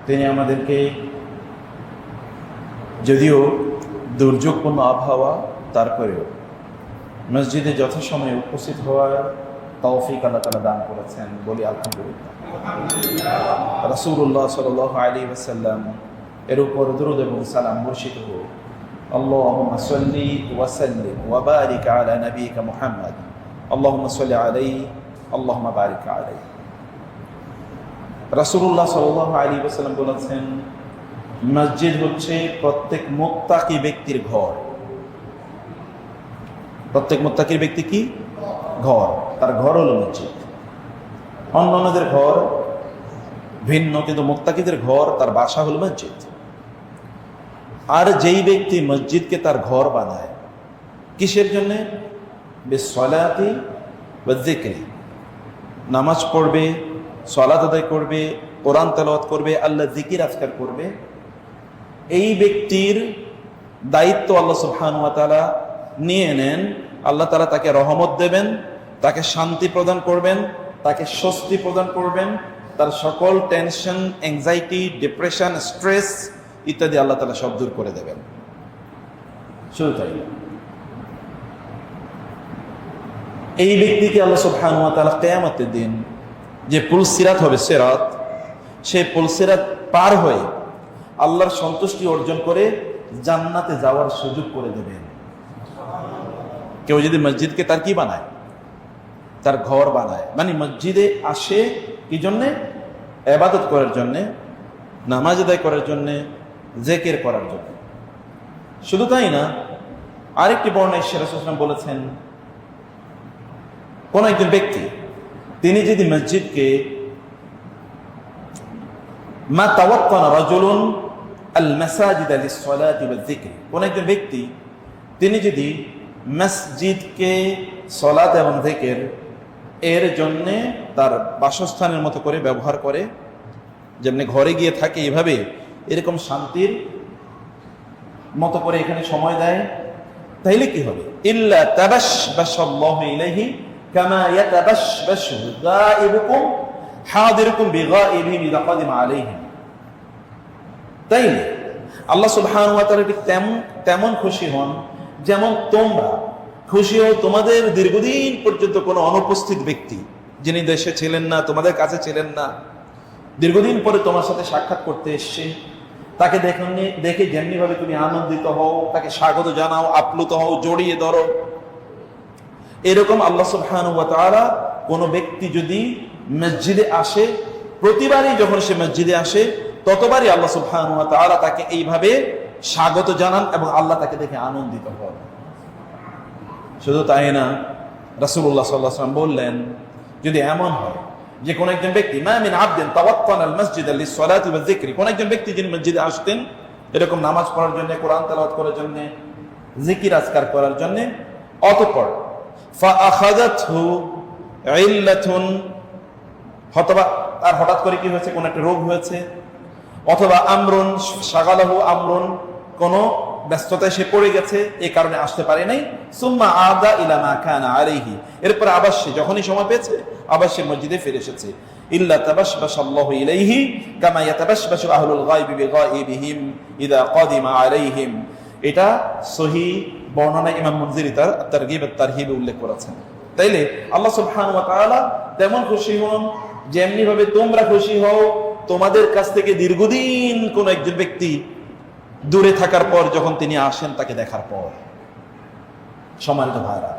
তিনি আমাদেরকে যদিও দুর্যোগপূর্ণ আবহাওয়া তারপরেও মসজিদে যথাসময়ে উপস্থিত হওয়ার তৌফিক আল্লাহ তাআলা দান করেছেন, বলি আলহামদুলিল্লাহ। রাসূলুল্লাহ সাল্লাল্লাহু আলাইহি ওয়াসাল্লাম এর উপর দুরূদ এবং সালাম বর্ষিত হোক। আল্লাহুম্মা সাল্লি ওয়া সাল্লিম ওয়া বারিক আলা নাবিয়িকা মুহাম্মদ, আল্লাহুম্মা সাল্লি আলাইহি, আল্লাহুম্মা বারিক আলাইহি। রাসূলুল্লাহ সাল্লাল্লাহু আলাইহি ওয়াসাল্লাম বলেছেন, মসজিদ হচ্ছে প্রত্যেক মুত্তাকি ব্যক্তির ঘর। প্রত্যেক মুত্তাকির ব্যক্তি কি ঘর, তার ঘর হলো মসজিদ। অন্যান্যদের ঘর ভিন্ন, কিন্তু মুত্তাকিদের ঘর, তার বাসা হলো মসজিদ। আর যেই ব্যক্তি মসজিদকে তার ঘর বানায়, কিসের জন্যে? বিসসালাতি ওয়া যিকরি, নামাজ পড়বে, সালাত আদায় করবে, কোরআন তেলাওয়াত করবে, আল্লাহ জিকির আজকার করবে। এই ব্যক্তির দায়িত্ব আল্লাহ সুবহানাহু ওয়া তাআলা নিয়ে নেন। আল্লাহ তাআলা তাকে রহমত দেবেন, তাকে শান্তি প্রদান করবেন, তাকে স্বস্তি প্রদান করবেন, তার সকল টেনশন, অ্যাংজাইটি, ডিপ্রেশন, স্ট্রেস ইত্যাদি আল্লাহ তাআলা সব দূর করে দেবেন। শুধু তাই, এই ব্যক্তিকে আল্লাহ সুবহানাহু ওয়া তাআলা কিয়ামতের দিন যে পুলসিরাত হবে, সিরাত, সেই পুলসিরাত পার হয়ে আল্লাহর সন্তুষ্টি অর্জন করে জান্নাতে যাওয়ার সুযোগ করে দেবেন। কেউ যদি মসজিদকে তার কি বানায়, তার ঘর বানায়, মানে মসজিদে আসে কি জন্যে? ইবাদত করার জন্যে, নামাজ আদায় করার জন্যে, জিকির করার জন্য। শুধু তাই না, আরেকটি বর্ণনায় রাসূলুল্লাহ সাল্লাল্লাহু আলাইহি ওয়াসাল্লাম বলেছেন, কোন একজন ব্যক্তি তিনি যদি মসজিদকে মা তাওয়াত্তানা রাজুলুন আল মাসাজিদ লিস-সালাতি ওয়াজ-যিকরি, কোন একজন ব্যক্তি তিনি যদি মসজিদকে সালাত এবং জিকির এর জন্য তার বাসস্থানের মতো করে ব্যবহার করে, যেমনি ঘরে গিয়ে থাকে এইভাবে এরকম শান্তির মতো করে এখানে সময় দেয়, তাইলে কি হবে? ইল্লা তাবাশশাল্লাহু ইলাইহি কামা ইয়াতাবাশশু গায়িবুকুম হাদিরুকুম বিগায়িবিহিম ইযা কাদিমা আলাইহিম। তাইলে আল্লাহ সুবহানাহু ওয়া তাআলা তেমন খুশি হন যেমন তোমরা খুশি হও তোমাদের দীর্ঘদিন পর্যন্ত কোনো অনুপস্থিত ব্যক্তি, যিনি দেশে ছিলেন না, তোমাদের কাছে ছিলেন না, দীর্ঘদিন পরে তোমার সাথে সাক্ষাৎ করতে এসছে, তাকে দেখে যেমনি ভাবে তুমি আনন্দিত হও, তাকে স্বাগত জানাও, আপ্লুত হও, জড়িয়ে ধরো। এরকম আল্লাহ সুবহানাহু ওয়া তাআলা কোনো ব্যক্তি যদি মসজিদে আসে, প্রতিবারই যখন সে মসজিদে আসে ততবারই আল্লাহ সুবহানাহু ওয়া তাআলা তাকে এইভাবে স্বাগত জানান এবং আল্লাহ তাকে দেখে আনন্দিত হন। শুধু তাই না, রাসূলুল্লাহ সাল্লাল্লাহু আলাইহি ওয়াসাল্লাম বললেন, যদি এমন হয় যে কোন একজন ব্যক্তি মা মিন আবদিন তাওয়াত্তানা আল মাসজিদ লিস-সালাতি ওয়াজ-যিকরি, কোন একজন ব্যক্তি যিনি মসজিদে আসতেন এরকম নামাজ পড়ার জন্য, কোরআন তেলাওয়াত করার জন্য, জিকির আজকার করার জন্য, অতঃপর ফাআখাযাতহু ইল্লাতুন, অথবা তার হঠাৎ করে কি হয়েছে, কোন একটা রোগ হয়েছে, অথবা আমরুন শাগালাহু আমরুন, কোন ব্যস্ততায় সে পড়ে গেছে, এই কারণে আসতে পারে নাই, সুম্মা আদা ইলা মা কানা আলাইহি, এরপর আবার সে যখনই সময় পেয়েছে আবার সে মসজিদে ফিরে এসেছে, ইল্লা তাবাশশাল্লাহু ইলাইহি কামা ইয়াতাবাশশু আহলুল গায়বি বিগায়বিহিম ইযা কাদিমা আলাইহিম। এটা সহিহ বর্ণনা ইমাম মুনজিরি তার তারগীব ওয়াত তারহিবে উল্লেখ করেছেন। তাইলে আল্লাহ সুবহানাহু ওয়া তাআলা তেমন খুশি হন যেমনি ভাবে তোমরা খুশি হও তোমাদের কাছ থেকে দীর্ঘদিন কোন একজন ব্যক্তি দূরে থাকার পর যখন তিনি আসেন তাকে দেখার পর। সম্মানিত ভাইরা,